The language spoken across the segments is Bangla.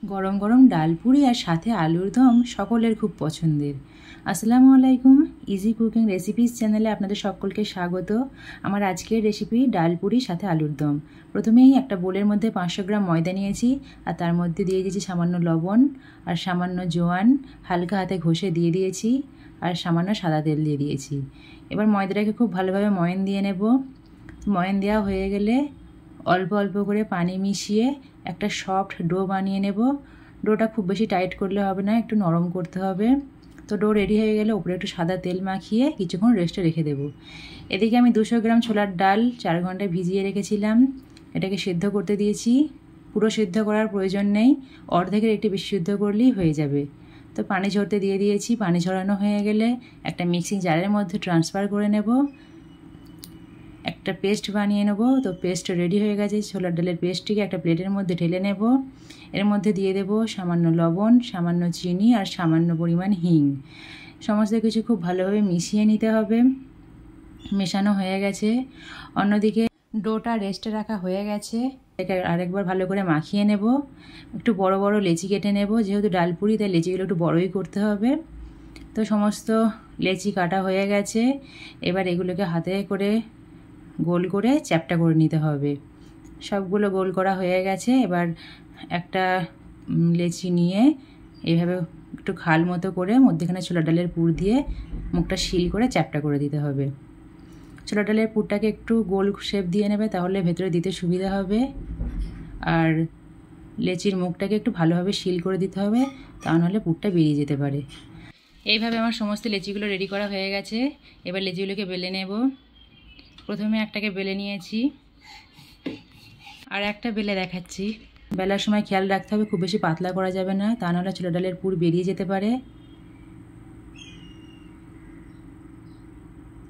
গরম গরম ডাল পুরি আর সাথে আলুর দম সকলের খুব পছন্দের। আসসালামু আলাইকুম, ইজি কুকিং রেসিপিস চ্যানেলে আপনাদের সকলকে স্বাগত। আমার আজকের রেসিপি ডাল পুরি সাথে আলুর দম। প্রথমেই একটা বোলের মধ্যে 500 গ্রাম ময়দা নিয়েছি আর তার মধ্যে দিয়ে দিয়েছি সামান্য লবণ আর সামান্য জোয়ান, হালকা হাতে ঘষে দিয়ে দিয়েছি আর সামান্য সাদা তেল দিয়ে দিয়েছি। এবার ময়দাটাকে খুব ভালোভাবে ময়ান দিয়ে নেব। ময়ান দেওয়া হয়ে গেলে অল্প অল্প করে পানি মিশিয়ে একটা সফট ডো বানিয়ে নেব। ডোটা খুব বেশি টাইট করলে হবে না, একটু নরম করতে হবে। তো ডো রেডি হয়ে গেলে উপরে একটু সাদা তেল মাখিয়ে কিছুক্ষণ রেস্টে রেখে দেব। এদিকে আমি 200 গ্রাম ছোলার ডাল 4 ঘন্টায় ভিজিয়ে রেখেছিলাম, এটাকে সিদ্ধ করতে দিয়েছি। পুরো সিদ্ধ করার প্রয়োজন নেই, অর্ধেকের একটু বেশি সিদ্ধ করলেই হয়ে যাবে। তো পানি ঝরতে দিয়ে দিয়েছি। পানি ঝরানো হয়ে গেলে একটা মিক্সিং জারের মধ্যে ট্রান্সফার করে নেব, একটা পেস্ট বানিয়ে নেব। তো পেস্ট রেডি হয়ে গেছে। ছোলার ডালের পেস্টটিকে একটা প্লেটের মধ্যে ঢেলে নেব। এর মধ্যে দিয়ে দেব সামান্য লবণ, সামান্য চিনি আর সামান্য পরিমাণ হিং। সমস্ত কিছু খুব ভালোভাবে মিশিয়ে নিতে হবে। মেশানো হয়ে গেছে। অন্যদিকে ডোটা রেস্টে রাখা হয়ে গেছে, এটাকে আরেকবার ভালো করে মাখিয়ে নেব। একটু বড় বড় লেচি কেটে নেব, যেহেতু ডাল পুরি তাই লেচিগুলো একটু বড়ই করতে হবে। তো সমস্ত লেচি কাটা হয়ে গেছে। এবার এগুলোকে হাতে করে গোল করে চ্যাপটা করে নিতে হবে। সবগুলো গোল করা হয়ে গেছে। এবার একটা লেচি নিয়ে এইভাবে একটু খাল মতো করে মধ্যেখানে ছোলা ডালের পুর দিয়ে মুখটা সিল করে চ্যাপটা করে দিতে হবে। ছোলা ডালের পুরটাকে একটু গোল শেপ দিয়ে নেবে, তাহলে ভেতরে দিতে সুবিধা হবে। আর লেচির মুখটাকে একটু ভালোভাবে সিল করে দিতে হবে, তা নাহলে পুরটা বেরিয়ে যেতে পারে। এইভাবে আমার সমস্ত লেচিগুলো রেডি করা হয়ে গেছে। এবার লেচিগুলোকে বেলে নেব। প্রথমে একটাকে বেলে নিয়েছি, আর একটা বেলে দেখাচ্ছি। বেলার সময় খেয়াল রাখতে হবে খুব বেশি পাতলা করা যাবে না, তা নাহলে ছোলা ডালের পুর বেরিয়ে যেতে পারে।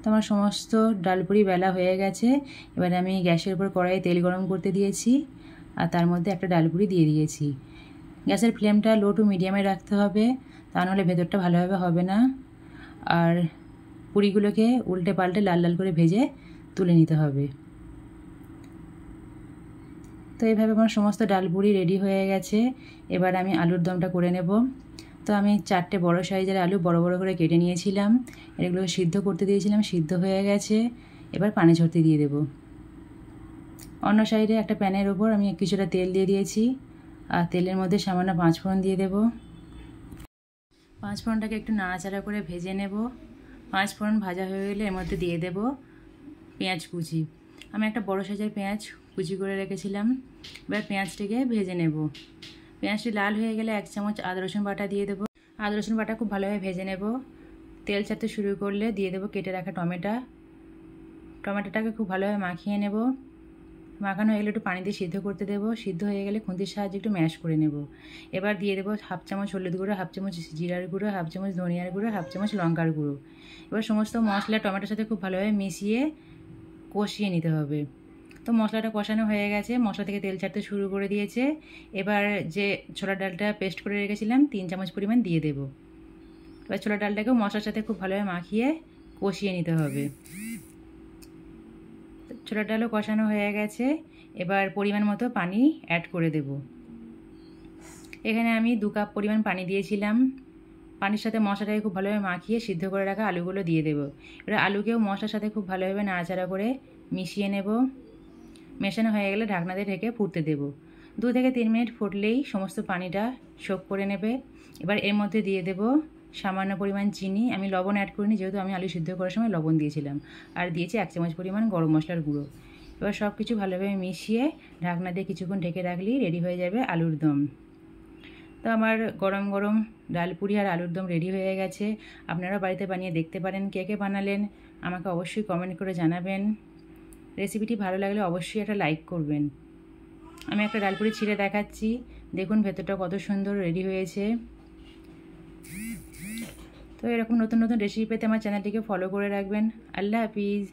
তো আমার সমস্ত ডাল পুরি বেলা হয়ে গেছে। এবার আমি গ্যাসের উপর কড়াইয়ে তেল গরম করতে দিয়েছি আর তার মধ্যে একটা ডাল পুরি দিয়ে দিয়েছি। গ্যাসের ফ্লেমটা লো টু মিডিয়ামে রাখতে হবে, তা নাহলে ভেতরটা ভালোভাবে হবে না। আর পুরিগুলোকে উল্টে পাল্টে লাল লাল করে ভেজে তুলে নিতে হবে। তো এইভাবে আমার সমস্ত ডাল পুরি রেডি হয়ে গেছে। এবার আমি আলুর দমটা করে নেব। তো আমি 4টে বড় সাইজের আলু বড় বড় করে কেটে নিয়েছিলাম, এগুলোকে সিদ্ধ করতে দিয়েছিলাম, সিদ্ধ হয়ে গেছে। এবার পানি ঝরতে দিয়ে দেব। অন্য সাইডে একটা প্যানের ওপর আমি কিছুটা তেল দিয়ে দিয়েছি আর তেলের মধ্যে সামান্য 5 ফোড়ন দিয়ে দেব। 5 ফোড়নটাকে একটু নাড়াচাড়া করে ভেজে নেব। 5 ফোড়ন ভাজা হয়ে গেলে এর মধ্যে দিয়ে দেব পেঁয়াজ কুচি। আমি একটা বড় সাইজের পেঁয়াজ কুচি করে রেখেছিলাম। এবার পেঁয়াজটিকে ভেজে নেব। পেঁয়াজটি লাল হয়ে গেলে 1 চামচ আদা রসুন বাটা দিয়ে দেবো। আদা রসুন বাটা খুব ভালোভাবে ভেজে নেব। তেল ছাড়তে শুরু করলে দিয়ে দেবো কেটে রাখা টমেটোটাকে খুব ভালোভাবে মাখিয়ে নেব। মাখানো হয়ে গেলে একটু পানি দিয়ে সিদ্ধ করতে দেবো। সিদ্ধ হয়ে গেলে খুন্তির সাহায্যে একটু ম্যাশ করে নেব। এবার দিয়ে দেবো 1/2 চামচ হলুদ গুঁড়ো, 1/2 চামচ জিরার গুঁড়ো, 1/2 চামচ ধনিয়ার গুঁড়ো, 1/2 চামচ লঙ্কার গুঁড়ো। এবার সমস্ত মশলা টমেটোর সাথে খুব ভালোভাবে মিশিয়ে কষিয়ে নিতে হবে। তো মশলাটা কষানো হয়ে গেছে, মশলা থেকে তেল ছাড়তে শুরু করে দিয়েছে। এবার যে ছোলার ডালটা পেস্ট করে রেখেছিলাম 3 চামচ পরিমাণ দিয়ে দেব। এবার ছোলার ডালটাকেও মশলার সাথে খুব ভালোভাবে মাখিয়ে কষিয়ে নিতে হবে। ছোলার ডালও কষানো হয়ে গেছে। এবার পরিমাণ মতো পানি অ্যাড করে দেব। এখানে আমি 2 কাপ পরিমাণ পানি দিয়েছিলাম। পানির সাথে মশলাটাকে খুব ভালোভাবে মাখিয়ে সিদ্ধ করে রাখা আলুগুলো দিয়ে দেব। এবার আলুকেও মশলার সাথে খুব ভালোভাবে নাড়াচাড়া করে মিশিয়ে নেব। মেশানো হয়ে গেলে ঢাকনা দিয়ে ঢেকে ফুটতে দেব। 2 থেকে 3 মিনিট ফুটলেই সমস্ত পানিটা শোক করে নেবে। এবার এর মধ্যে দিয়ে দেব সামান্য পরিমাণ চিনি। আমি লবণ অ্যাড করিনি, যেহেতু আমি আলু সিদ্ধ করার সময় লবণ দিয়েছিলাম। আর দিয়েছি 1 চামচ পরিমাণ গরম মশলার গুঁড়ো। এবার সব কিছু ভালোভাবে মিশিয়ে ঢাকনা দিয়ে কিছুক্ষণ ঢেকে রাখলেই রেডি হয়ে যাবে আলুর দম। তো আমার গরম গরম ডাল পুরি আর আলুর দম রেডি হয়ে গেছে। আপনারা বাড়িতে বানিয়ে দেখতে পারেন। কে কে বানালেন আমাকে অবশ্যই কমেন্ট করে জানাবেন। রেসিপিটি ভালো লাগলে অবশ্যই একটা লাইক করবেন। আমি একটা ডাল পুরি ছিঁড়ে দেখাচ্ছি, দেখুন ভেতরটা কত সুন্দর রেডি হয়েছে। তো এরকম নতুন নতুন রেসিপি পেতে আমার চ্যানেলটিকে ফলো করে রাখবেন। আল্লাহ হাফিজ।